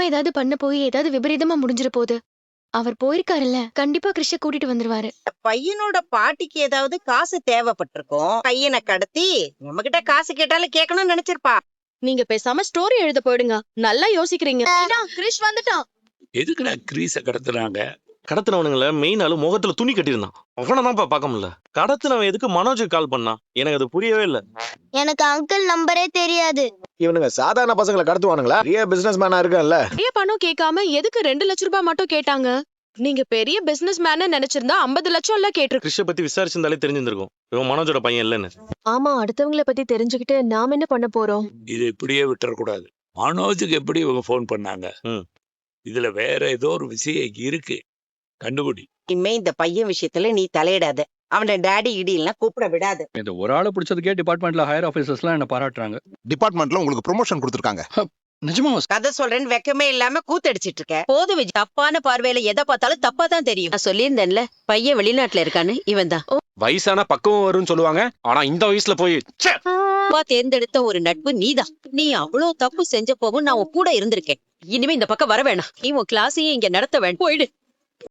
தெரியாம ஏதாவது பண்ண போய் ஏதாவது விபரீதமா முடிஞ்சிட போகுது. அவர் போயிருக்காருல்ல, கண்டிப்பா கிறிஷ கூட்டிட்டு வந்துருவாரு. பையனோட பாட்டிக்கு ஏதாவது காசு தேவைப்பட்டிருக்கும். பையனை கடத்தி நம்ம கிட்ட காசு கேட்டாலும் கேட்கணும்னு நினைச்சிருப்பா. நீங்க பேசாம ஸ்டோரி எழுத போயிடுங்க. நல்லா யோசிக்கிறீங்க. கிறிஷ் வந்துட்டான். எதுக்குடா கிரீஸ கடத்துறாங்க? கடத்தினவனுங்கள மெயின் ஆளு முகத்துல துணி கட்டியிருந்தான். அவனதான்ப்பா பார்க்க முடியல. கடத்தினவன் எதுக்கு மனோஜுக்கு கால் பண்ணா? எனக்கு அது புரியவே இல்ல. எனக்கு அங்கிள் நம்பரே தெரியாது. இவனுங்க சாதாரண பசங்களை கடத்துவானுங்களா? பெரிய பிசினஸ் மேனா இருக்கான்ல. பெரிய பணம் கேட்காம எதுக்கு 2 லட்சம் ரூபாய் மட்டும் கேட்டாங்க? நீங்க பெரிய பிசினஸ் மேன் நினைச்சிருந்தா 50 லட்சம் எல்லாம் கேட்டிருக்கு. கிறிஷ பத்தி விசாரிச்சிருந்தாலே தெரிஞ்சிருக்கும் இவன் மனோஜோட பையன் இல்லன்னு. ஆமா, அடுத்தவங்கள பத்தி தெரிஞ்சுக்கிட்டு நாம என்ன பண்ண போறோம்? இது இப்படியே விட்டுறக்கூடாது. மனோஜுக்கு எப்படி இவங்க போன் பண்ணாங்க? இதுல வேற ஏதோ ஒரு விஷயம் இருக்கு, கண்டுபிடி. இனிமே இந்த பையன் விஷயத்துல நீ தலையிடாத. அவன டாடி இடி எல்லாம் கூப்பிட விடாது. இந்த ஒரு ஆளை பிடிச்சதுக்கே டிபார்ட்மெண்ட்ல ஹையர் ஆபீசர்ஸ்லாம் என்ன பாராட்டுறாங்க. டிபார்ட்மெண்ட்ல உங்களுக்கு ப்ரொமோஷன் கொடுத்துருக்காங்க. நிஜமா? கதை சொல்றேன்னு வெக்கமே இல்லாம கூத்தடிச்சிட்டு இருக்க. போது விஜய், தப்பான பார்வையில எதை பார்த்தாலும் தப்பா தான் தெரியும். நான் சொல்லியிருந்தேன்ல, பையன் வெளிநாட்டுல இருக்கான்னு. இவன் தான் வயசான பக்குவம் வரும்னு சொல்லுவாங்க. ஆனா இந்த வயசுல போய் தேர்ந்தெடுத்த ஒரு நட்பு நீதான். நீ அவ்வளவு தப்பு செஞ்ச போவும் நான் உன் கூட இருந்திருக்கேன். இனிமே இந்த பக்கம் வர வேணாம். நீ உன் கிளாஸையும் இங்க நடத்த வேணும். போயிடு.